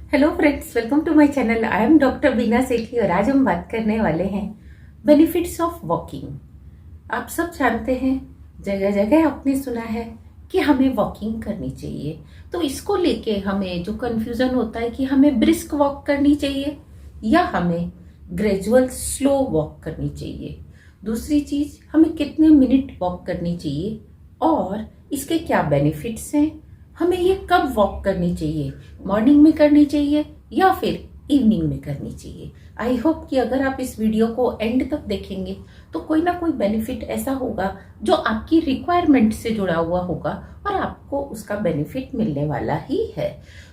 Hello friends, welcome to my channel. I am doctor Beena Sethi और आज हम बात करने वाले हैं बेनिफिट्स ऑफ वॉकिंग। आप सब जानते हैं, जगह जगह आपने सुना है कि हमें वॉकिंग करनी चाहिए। तो इसको लेके हमें जो कंफ्यूजन होता है कि हमें ब्रिस्क वॉक करनी चाहिए या हमें ग्रेजुअल स्लो वॉक करनी चाहिए। दूसरी चीज, हमें कितने मिनट वॉक करनी चाहिए और इसके क्या बेनिफिट्स हैं। हमें ये कब वॉक करनी चाहिए, मॉर्निंग में करनी चाहिए या फिर इवनिंग में करनी चाहिए। आई होप कि अगर आप इस वीडियो को एंड तक देखेंगे तो कोई ना कोई बेनिफिट ऐसा होगा जो आपकी रिक्वायरमेंट से जुड़ा हुआ होगा और आपको उसका बेनिफिट मिलने वाला ही है।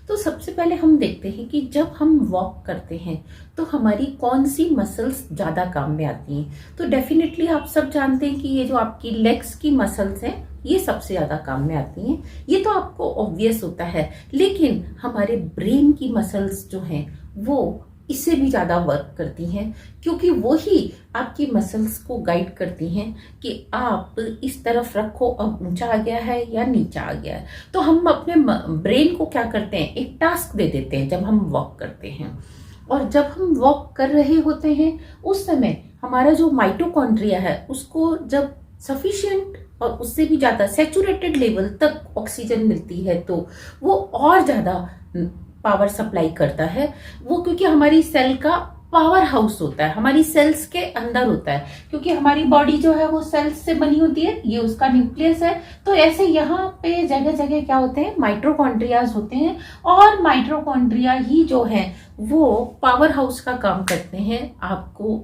तो सबसे पहले हम देखते हैं कि जब हम वॉक करते हैं तो हमारी कौन सी मसल्स ज़्यादा काम में आती हैं। तो डेफिनेटली आप सब जानते हैं कि ये जो आपकी लेग्स की मसल्स हैं ये सबसे ज़्यादा काम में आती हैं। ये तो आपको ऑब्वियस होता है, लेकिन हमारे ब्रेन की मसल्स जो हैं वो इससे भी ज़्यादा वर्क करती हैं, क्योंकि वो ही आपकी मसल्स को गाइड करती हैं कि आप इस तरफ रखो, अब ऊंचा आ गया है या नीचा आ गया है। तो हम अपने ब्रेन को क्या करते हैं, एक टास्क दे देते हैं जब हम वॉक करते हैं। और जब हम वॉक कर रहे होते हैं उस समय हमारा जो माइटोकॉन्ड्रिया है उसको जब सफिशिएंट और उससे भी ज़्यादा सैचुरेटेड लेवल तक ऑक्सीजन मिलती है तो वो और ज़्यादा पावर सप्लाई करता है। वो क्योंकि हमारी सेल का पावर हाउस होता है, हमारी सेल्स के अंदर होता है, क्योंकि हमारी बॉडी जो है वो सेल्स से बनी होती है, ये उसका न्यूक्लियस है। तो ऐसे यहाँ पे जगह जगह क्या होते हैं, माइटोकॉन्ड्रियाज होते हैं और माइटोकॉन्ड्रिया ही जो है वो पावर हाउस का काम करते हैं, आपको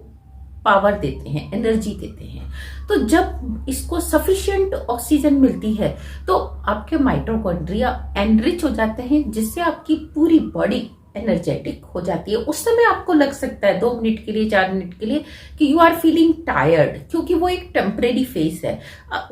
पावर देते हैं, एनर्जी देते हैं। तो जब इसको सफिशिएंट ऑक्सीजन मिलती है तो आपके माइटोकॉन्ड्रिया एनरिच हो जाते हैं, जिससे आपकी पूरी बॉडी एनर्जेटिक हो जाती है। उस समय आपको लग सकता है 2 मिनट के लिए, 4 मिनट के लिए कि यू आर फीलिंग टायर्ड, क्योंकि वो एक टेम्परेरी फेज है।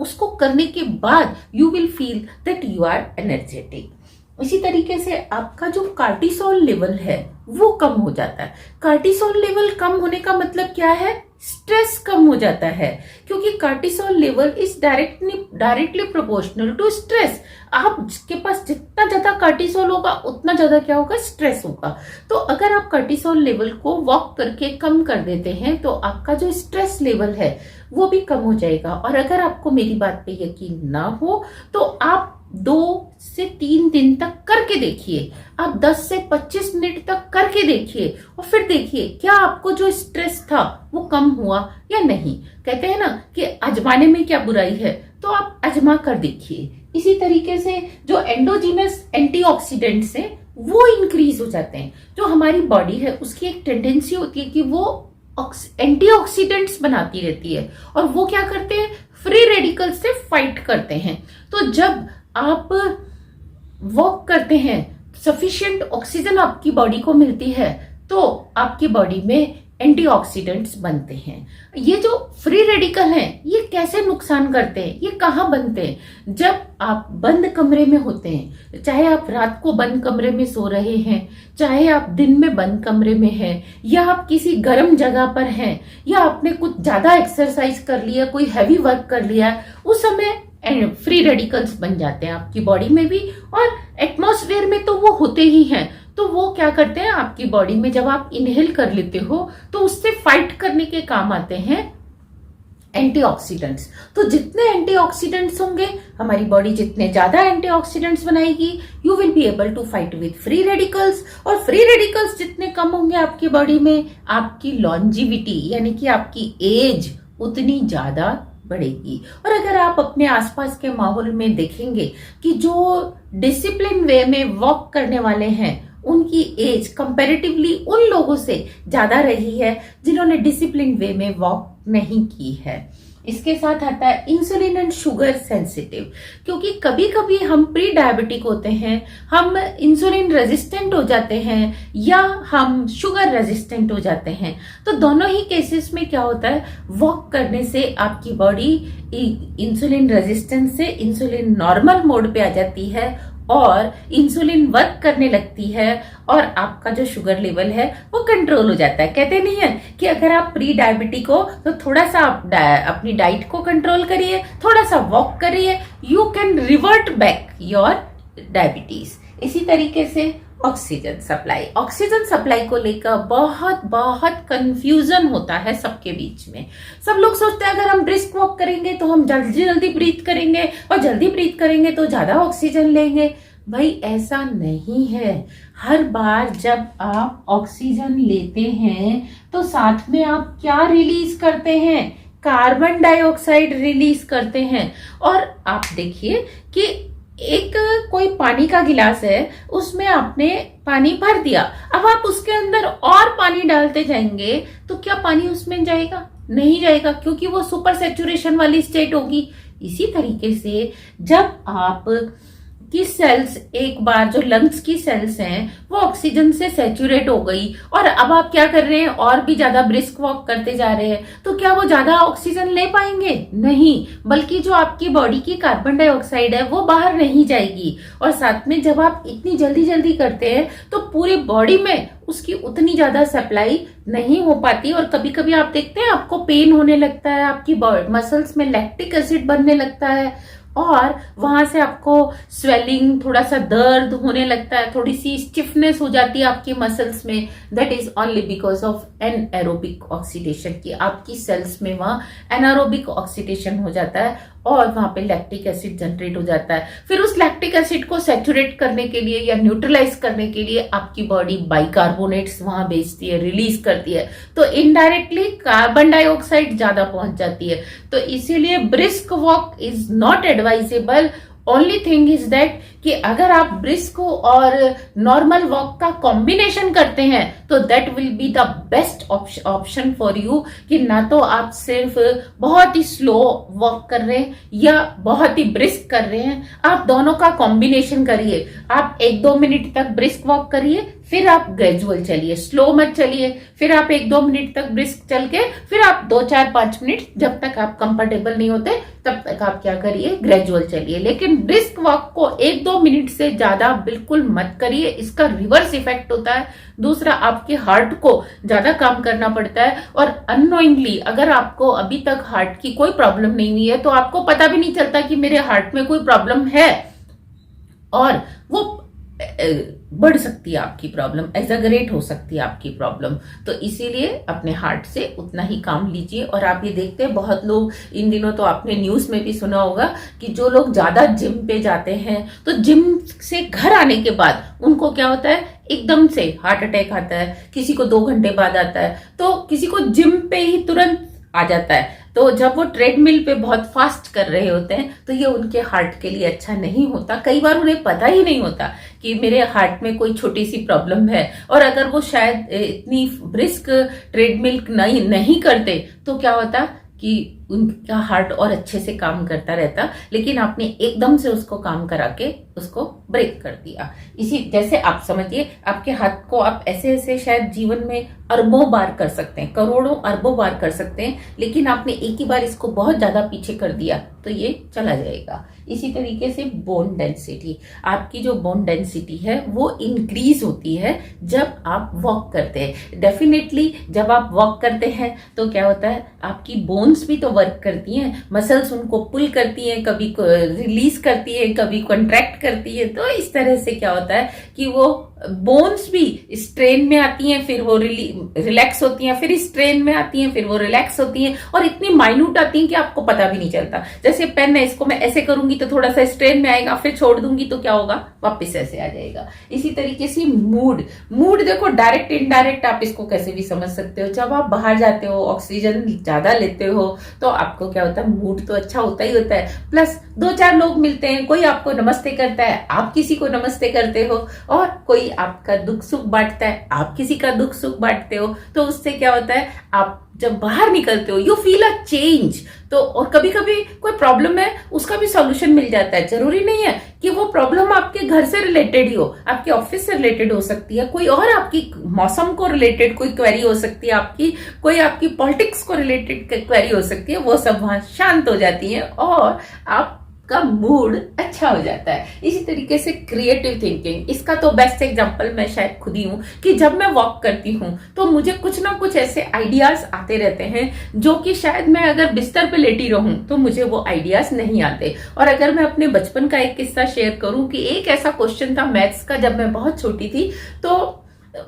उसको करने के बाद you will feel that you are energetic. इसी तरीके से आपका जो कार्टिसोल लेवल है वो कम हो जाता है। कार्टिसोल लेवल कम होने का मतलब क्या है, स्ट्रेस कम हो जाता है, क्योंकि cortisol level is directly proportional to stress. आपके पास जितना ज्यादा कार्टिसोल होगा उतना ज्यादा क्या होगा, स्ट्रेस होगा। तो अगर आप कार्टिसोल लेवल को वॉक करके कम कर देते हैं तो आपका जो स्ट्रेस लेवल है वो भी कम हो जाएगा। और अगर आपको मेरी बात पे यकीन ना हो तो आप 2 से 3 दिन तक करके देखिए, आप 10 से 25 मिनट तक करके देखिए और फिर देखिए क्या आपको जो स्ट्रेस था वो कम हुआ या नहीं। कहते हैं ना कि आजमाने में क्या बुराई है, तो आप आजमा कर देखिए। इसी तरीके से जो एंडोजीनस एंटीऑक्सीडेंट्स हैं वो इंक्रीज हो जाते हैं। जो हमारी बॉडी है उसकी एक टेंडेंसी होती है कि वो एंटीऑक्सीडेंट्स बनाती रहती है और वो क्या करते हैं, फ्री रेडिकल से फाइट करते हैं। तो जब आप वॉक करते हैं, सफिशिएंट ऑक्सीजन आपकी बॉडी को मिलती है तो आपकी बॉडी में एंटीऑक्सीडेंट्स बनते हैं। ये जो फ्री रेडिकल हैं ये कैसे नुकसान करते हैं, ये कहाँ बनते हैं, जब आप बंद कमरे में होते हैं। चाहे आप रात को बंद कमरे में सो रहे हैं, चाहे आप दिन में बंद कमरे में हैं, या आप किसी गर्म जगह पर हैं, या आपने कुछ ज्यादा एक्सरसाइज कर लिया, कोई हैवी वर्क कर लिया, उस समय फ्री रेडिकल्स बन जाते हैं आपकी बॉडी में भी और एटमॉस्फेयर में तो वो होते ही हैं। तो वो क्या करते हैं, आपकी बॉडी में जब आप इनहेल कर लेते हो तो उससे फाइट करने के काम आते हैं एंटीऑक्सीडेंट्स। तो जितने एंटीऑक्सीडेंट्स होंगे, हमारी बॉडी जितने ज्यादा एंटीऑक्सीडेंट्स बनाएगी, you will be able to fight with free radicals. और फ्री रेडिकल्स जितने कम होंगे आपकी बॉडी में, आपकी लॉन्जिविटी यानी कि आपकी एज उतनी ज्यादा बढ़ेगी। और अगर आप अपने आसपास के माहौल में देखेंगे कि जो डिसिप्लिन वे में वॉक करने वाले हैं उनकी एज कंपैरेटिवली उन लोगों से ज्यादा रही है जिन्होंने डिसिप्लिन वे में वॉक नहीं की है। इसके साथ आता है इंसुलिन एंड शुगर सेंसिटिव, क्योंकि कभी कभी हम प्री डायबिटिक होते हैं, हम इंसुलिन रेजिस्टेंट हो जाते हैं या हम शुगर रेजिस्टेंट हो जाते हैं। तो दोनों ही केसेस में क्या होता है, वॉक करने से आपकी बॉडी इंसुलिन रेजिस्टेंस से इंसुलिन नॉर्मल मोड पे आ जाती है और इंसुलिन वर्क करने लगती है और आपका जो शुगर लेवल है वो कंट्रोल हो जाता है। कहते नहीं है कि अगर आप प्री डायबिटिक हो तो थोड़ा सा आप अपनी डाइट को कंट्रोल करिए, थोड़ा सा वॉक करिए, you can revert back your diabetes. इसी तरीके से ऑक्सीजन सप्लाई को लेकर बहुत बहुत कंफ्यूजन होता है सबके बीच में। सब लोग सोचते हैं अगर हम ब्रिस्क वॉक करेंगे तो हम जल्दी जल्दी ब्रीथ करेंगे, और जल्दी ब्रीथ करेंगे तो ज्यादा ऑक्सीजन लेंगे। भाई ऐसा नहीं है। हर बार जब आप ऑक्सीजन लेते हैं तो साथ में आप क्या रिलीज करते हैं? कार्बन डाइऑक्साइड रिलीज करते हैं। और आप देखिए कि एक कोई पानी का गिलास है, उसमें आपने पानी भर दिया, अब आप उसके अंदर और पानी डालते जाएंगे तो क्या पानी उसमें जाएगा? नहीं जाएगा, क्योंकि वो सुपर सैचुरेशन वाली स्टेट होगी। इसी तरीके से जब आप की सेल्स, एक बार जो लंग्स की सेल्स हैं वो ऑक्सीजन से सैचुरेट हो गई और अब आप क्या कर रहे हैं, और भी ज्यादा ब्रिस्क वॉक करते जा रहे हैं, तो क्या वो ज्यादा ऑक्सीजन ले पाएंगे? नहीं, बल्कि जो आपकी बॉडी की कार्बन डाइऑक्साइड है वो बाहर नहीं जाएगी। और साथ में जब आप इतनी जल्दी जल्दी करते हैं तो पूरी बॉडी में उसकी उतनी ज्यादा सप्लाई नहीं हो पाती। और कभी कभी आप देखते हैं आपको पेन होने लगता है, आपकी मसल्स में लैक्टिक एसिड बनने लगता है और वहां से आपको स्वेलिंग, थोड़ा सा दर्द होने लगता है, थोड़ी सी स्टिफनेस हो जाती है आपकी मसल्स में। That is only because of anaerobic oxidation, की आपकी सेल्स में वहां एनारोबिक ऑक्सीडेशन हो जाता है और वहां पे लैक्टिक एसिड जनरेट हो जाता है। फिर उस लैक्टिक एसिड को सैचुरेट करने के लिए या न्यूट्रलाइज करने के लिए आपकी बॉडी बाइकार्बोनेट्स वहां भेजती है, रिलीज करती है, तो इनडायरेक्टली कार्बन डाइऑक्साइड ज्यादा पहुंच जाती है। तो इसीलिए brisk walk is not advisable. Only thing is that कि अगर आप ब्रिस्क और नॉर्मल वॉक का कॉम्बिनेशन करते हैं तो that will be the best option for you, कि ना तो आप सिर्फ बहुत ही स्लो वॉक कर रहे हैं या बहुत ही ब्रिस्क कर रहे हैं, आप दोनों का कॉम्बिनेशन करिए। आप 1-2 मिनट तक ब्रिस्क वॉक करिए, फिर आप ग्रेजुअल चलिए, स्लो मत चलिए, फिर आप 1-2 मिनट तक ब्रिस्क चल के फिर आप 2-4-5 मिनट, जब तक आप कंफर्टेबल नहीं होते तब तक आप क्या करिए, ग्रेजुअल चलिए। लेकिन ब्रिस्क वॉक को 1-2 मिनट से ज्यादा बिल्कुल मत करिए, इसका रिवर्स इफेक्ट होता है। दूसरा, आपके हार्ट को ज्यादा काम करना पड़ता है और अननोइंगली अगर आपको अभी तक हार्ट की कोई प्रॉब्लम नहीं हुई है तो आपको पता भी नहीं चलता कि मेरे हार्ट में कोई प्रॉब्लम है, और वो बढ़ सकती है आपकी प्रॉब्लम, एग्जैगरेट हो सकती है आपकी प्रॉब्लम। तो इसीलिए अपने हार्ट से उतना ही काम लीजिए। और आप ये देखते हैं बहुत लोग इन दिनों, तो आपने न्यूज में भी सुना होगा कि जो लोग ज्यादा जिम पे जाते हैं तो जिम से घर आने के बाद उनको क्या होता है, एकदम से हार्ट अटैक आता है, किसी को 2 घंटे बाद आता है, तो किसी को जिम पे ही तुरंत आ जाता है। तो जब वो ट्रेडमिल पे बहुत फास्ट कर रहे होते हैं तो ये उनके हार्ट के लिए अच्छा नहीं होता। कई बार उन्हें पता ही नहीं होता कि मेरे हार्ट में कोई छोटी सी प्रॉब्लम है, और अगर वो शायद इतनी ब्रिस्क ट्रेडमिल नहीं करते तो क्या होता कि उनका हार्ट और अच्छे से काम करता रहता। लेकिन आपने एकदम से उसको काम करा के उसको ब्रेक कर दिया। इसी जैसे आप समझिए, आपके हाथ को आप ऐसे ऐसे शायद जीवन में अरबों बार कर सकते हैं, करोड़ों अरबों बार कर सकते हैं, लेकिन आपने एक ही बार इसको बहुत ज्यादा पीछे कर दिया तो ये चला जाएगा। इसी तरीके से बोन डेंसिटी, आपकी जो बोन डेंसिटी है वो इंक्रीज होती है जब आप वॉक करते हैं। डेफिनेटली जब आप वॉक करते हैं तो क्या होता है, आपकी बोन्स भी तो वर्क करती हैं, मसल्स उनको पुल करती हैं, कभी रिलीज करती है, कभी कॉन्ट्रैक्ट करती है। तो इस तरह से क्या होता है कि वो बोन्स भी स्ट्रेन में आती हैं, फिर वो रिलैक्स होती हैं, फिर स्ट्रेन में आती हैं, फिर वो रिलैक्स होती हैं, और इतनी माइन्यूट आती हैं कि आपको पता भी नहीं चलता। जैसे पेन है, इसको मैं ऐसे करूंगी तो थोड़ा सा स्ट्रेन में आएगा, फिर छोड़ दूंगी तो क्या होगा, वापस ऐसे आ जाएगा। इसी तरीके से मूड देखो, डायरेक्ट इनडायरेक्ट आप इसको कैसे भी समझ सकते हो। जब आप बाहर जाते हो, ऑक्सीजन ज्यादा लेते हो, तो आपको क्या होता है, मूड तो अच्छा होता ही होता है। प्लस 2-4 लोग मिलते हैं, कोई आपको नमस्ते करता है, आप किसी को नमस्ते करते हो, और कोई आपका दुख सुख बांटता है, आप किसी का दुख सुख बांटते हो। तो उससे क्या होता है, आप जब बाहर निकलते हो यू फील अ चेंज। तो और कभी कभी कोई प्रॉब्लम है उसका भी सॉल्यूशन मिल जाता है। जरूरी नहीं है कि वो प्रॉब्लम आपके घर से रिलेटेड ही हो, आपके ऑफिस से रिलेटेड हो सकती है, कोई और आपकी मौसम को रिलेटेड कोई क्वेरी हो सकती है, आपकी कोई आपकी पॉलिटिक्स को रिलेटेड क्वेरी हो सकती है। वो सब वहां शांत हो जाती है और आप का मूड अच्छा हो जाता है। इसी तरीके से क्रिएटिव थिंकिंग, इसका तो बेस्ट एग्जांपल मैं शायद खुद ही हूँ कि जब मैं वॉक करती हूँ तो मुझे कुछ ना कुछ ऐसे आइडियाज आते रहते हैं जो कि शायद मैं अगर बिस्तर पे लेटी रहूं तो मुझे वो आइडियाज नहीं आते। और अगर मैं अपने बचपन का एक किस्सा शेयर करूं कि एक ऐसा क्वेश्चन था मैथ्स का जब मैं बहुत छोटी थी, तो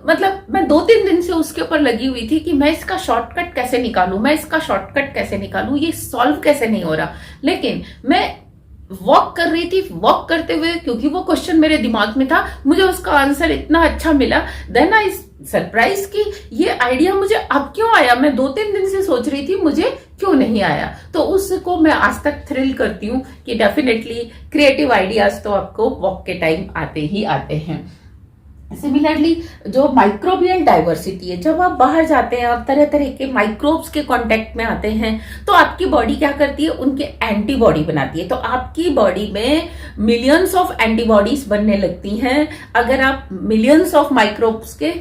मतलब मैं 2-3 दिन से उसके ऊपर लगी हुई थी कि मैं इसका शॉर्टकट कैसे निकालूं, मैं इसका शॉर्टकट कैसे निकालूं, ये सॉल्व कैसे नहीं हो रहा। लेकिन मैं वॉक कर रही थी, वॉक करते हुए क्योंकि वो क्वेश्चन मेरे दिमाग में था, मुझे उसका आंसर इतना अच्छा मिला, देन आई सरप्राइज कि ये आइडिया मुझे अब क्यों आया, मैं 2-3 दिन से सोच रही थी मुझे क्यों नहीं आया। तो उसको मैं आज तक थ्रिल करती हूँ कि डेफिनेटली क्रिएटिव आइडियाज तो आपको वॉक के टाइम आते ही आते हैं। सिमिलरली जो माइक्रोबियल डाइवर्सिटी है, जब आप बाहर जाते हैं और तरह तरह के माइक्रोब्स के कांटेक्ट में आते हैं तो आपकी बॉडी क्या करती है, उनके एंटीबॉडी बनाती है। तो आपकी बॉडी में मिलियंस ऑफ एंटीबॉडीज बनने लगती हैं अगर आप मिलियंस ऑफ माइक्रोब्स के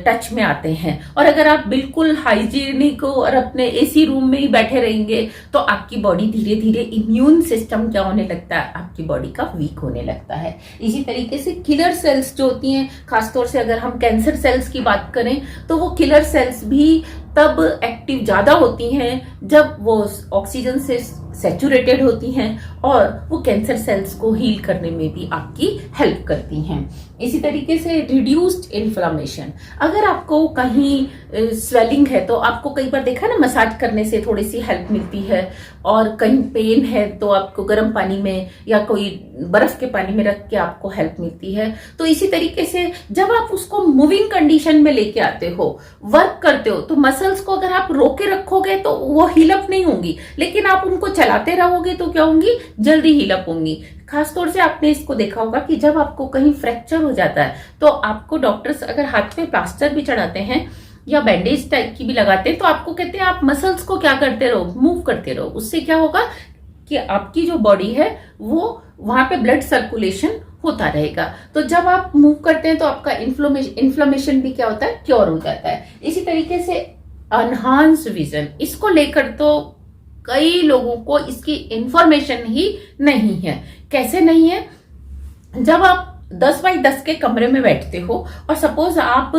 टच में आते हैं। और अगर आप बिल्कुल हाइजीनिक और अपने एसी रूम में ही बैठे रहेंगे तो आपकी बॉडी धीरे धीरे इम्यून सिस्टम क्या होने लगता है, आपकी बॉडी का वीक होने लगता है। इसी तरीके से किलर सेल्स जो होती हैं, खासतौर से अगर हम कैंसर सेल्स की बात करें तो वो किलर सेल्स भी तब एक्टिव ज्यादा होती हैं जब वो ऑक्सीजन से सैचुरेटेड होती हैं और वो कैंसर सेल्स को हील करने में भी आपकी हेल्प करती हैं। इसी तरीके से रिड्यूस्ड इन्फ्लामेशन, अगर आपको कहीं स्वेलिंग है तो आपको कई बार देखा ना मसाज करने से थोड़ी सी हेल्प मिलती है, और कहीं पेन है तो आपको गर्म पानी में या कोई बर्फ के पानी में रख के आपको हेल्प मिलती है। तो इसी तरीके से जब आप उसको मूविंग कंडीशन में लेके आते हो, वर्क करते हो, तो मसल्स को अगर आप रोके रखोगे तो वो हील अप नहीं होंगी, लेकिन आप उनको चलाते रहोगे तो क्या होंगी, जल्दी हील अप होंगी। खासतौर से आपने इसको देखा होगा कि जब आपको कहीं फ्रैक्चर हो जाता है तो आपको डॉक्टर्स अगर हाथ पे प्लास्टर भी चढ़ाते हैं या बैंडेज टाइप की भी लगाते हैं तो आपको कहते हैं आप मसल्स को क्या करते रहो, मूव करते रहो। उससे क्या होगा कि आपकी जो बॉडी है वो वहां पे ब्लड सर्कुलेशन होता रहेगा। तो जब आप मूव करते हैं तो आपका इन्फ्लेमेशन भी क्या होता है, क्योर हो जाता है। इसी तरीके से एनहांस विजन, इसको लेकर तो कई लोगों को इसकी इंफॉर्मेशन ही नहीं है। कैसे नहीं है, जब आप 10 बाई 10 के कमरे में बैठते हो और सपोज आप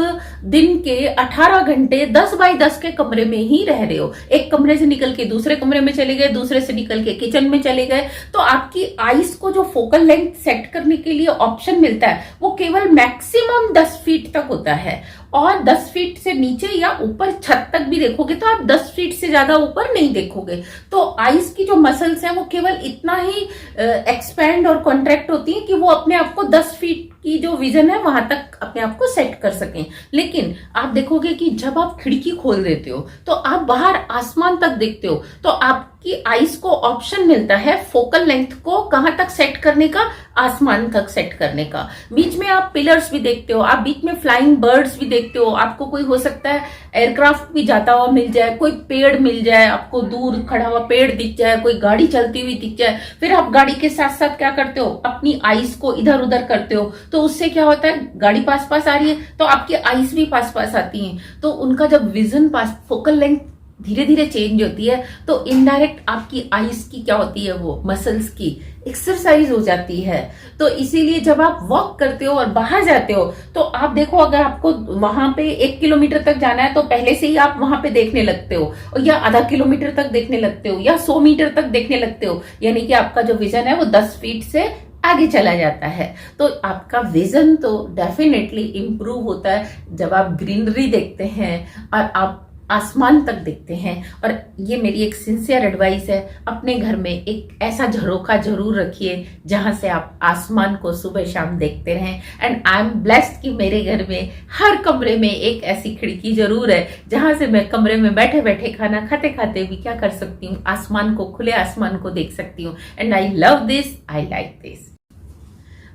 दिन के 18 घंटे 10 बाई 10 के कमरे में ही रह रहे हो, एक कमरे से निकल के दूसरे कमरे में चले गए, दूसरे से निकल के किचन में चले गए, तो आपकी आईज को जो फोकल लेंथ सेट करने के लिए ऑप्शन मिलता है वो केवल मैक्सिमम 10 फीट तक होता है। और 10 फीट से नीचे या ऊपर छत तक भी देखोगे तो आप 10 फीट से ज्यादा ऊपर नहीं देखोगे। तो आईज की जो मसल्स हैं वो केवल इतना ही एक्सपैंड और कॉन्ट्रैक्ट होती हैं कि वो अपने आप को 10 फीट की जो विजन है वहां तक अपने आप को सेट कर सकें। लेकिन आप देखोगे कि जब आप खिड़की खोल देते हो तो आप बाहर आसमान तक देखते हो, तो आपकी आईज को ऑप्शन मिलता है फोकल लेंथ को कहां तक सेट करने का, आसमान तक सेट करने का। बीच में आप पिलर्स भी देखते हो, आप बीच में फ्लाइंग बर्ड्स भी देखते हो, आपको कोई हो सकता है एयरक्राफ्ट भी जाता हुआ मिल जाए, कोई पेड़ मिल जाए, आपको दूर खड़ा हुआ पेड़ दिख जाए, कोई गाड़ी चलती हुई दिख जाए। फिर आप गाड़ी के साथ साथ क्या करते हो, अपनी आईज को इधर उधर करते हो, तो उससे क्या होता है, गाड़ी पास पास आ रही है तो आपकी आईज भी पास पास आती हैं। तो उनका जब विजन पास, फोकल लेंथ धीरे धीरे चेंज होती है तो इनडायरेक्ट आपकी आईज की क्या होती है, वो मसल्स की एक्सरसाइज हो जाती है। तो इसीलिए जब आप वॉक करते हो और बाहर जाते हो तो आप देखो, अगर आपको वहां पे 1 किलोमीटर तक जाना है तो पहले से ही आप वहां पे देखने लगते हो, या आधा किलोमीटर तक देखने लगते हो, या 100 मीटर तक देखने लगते हो, यानी कि आपका जो विजन है वो 10 फीट से आगे चला जाता है। तो आपका विजन तो डेफिनेटली इंप्रूव होता है जब आप ग्रीनरी देखते हैं और आप आसमान तक देखते हैं। और ये मेरी एक सिंसियर एडवाइस है, अपने घर में एक ऐसा झरोखा जरूर रखिए जहां से आप आसमान को सुबह शाम देखते रहें। एंड आई एम ब्लेस्ड कि मेरे घर में हर कमरे में एक ऐसी खिड़की जरूर है जहां से मैं कमरे में बैठे बैठे खाना खाते खाते भी क्या कर सकती हूँ, आसमान को, खुले आसमान को देख सकती हूँ। And I love this, I like this.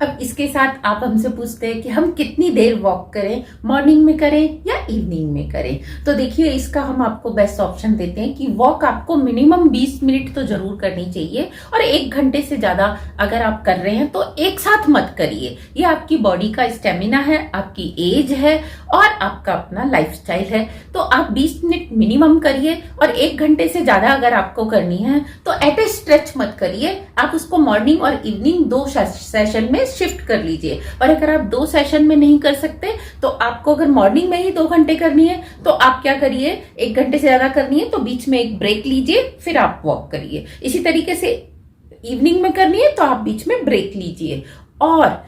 अब इसके साथ आप हमसे पूछते हैं कि हम कितनी देर वॉक करें, मॉर्निंग में करें या इवनिंग में करें। तो देखिए, इसका हम आपको बेस्ट ऑप्शन देते हैं कि वॉक आपको मिनिमम 20 मिनट तो जरूर करनी चाहिए, और 1 घंटे से ज्यादा अगर आप कर रहे हैं तो एक साथ मत करिए। ये आपकी बॉडी का स्टेमिना है, आपकी एज है और आपका अपना लाइफस्टाइल है। तो आप 20 मिनट मिनिमम करिए, और 1 घंटे से ज्यादा अगर आपको करनी है तो एट ए स्ट्रेच मत करिए। आप उसको मॉर्निंग और इवनिंग 2 सेशन में शिफ्ट कर लीजिए। और अगर आप 2 सेशन में नहीं कर सकते तो आपको अगर मॉर्निंग में ही 2 घंटे करनी है तो आप क्या करिए, 1 घंटे से ज्यादा करनी है तो बीच में एक ब्रेक लीजिए, फिर आप वॉक करिए। इसी तरीके से इवनिंग में करनी है तो आप बीच में ब्रेक लीजिए। और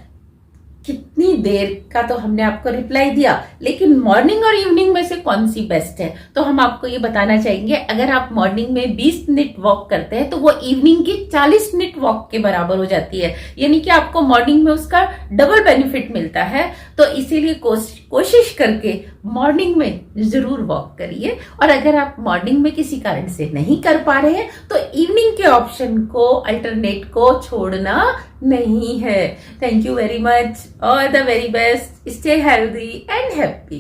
कितनी देर का तो हमने आपको रिप्लाई दिया, लेकिन मॉर्निंग और इवनिंग में से कौन सी बेस्ट है, तो हम आपको ये बताना चाहेंगे। अगर आप मॉर्निंग में 20 मिनट वॉक करते हैं तो वो इवनिंग की 40 मिनट वॉक के बराबर हो जाती है, यानी कि आपको मॉर्निंग में उसका डबल बेनिफिट मिलता है। तो इसीलिए कोशिश करके मॉर्निंग में जरूर वॉक करिए। और अगर आप मॉर्निंग में किसी कारण से नहीं कर पा रहे हैं तो इवनिंग के ऑप्शन को, अल्टरनेट को छोड़ना नहीं है। Thank you very much, all the very best, stay healthy and happy.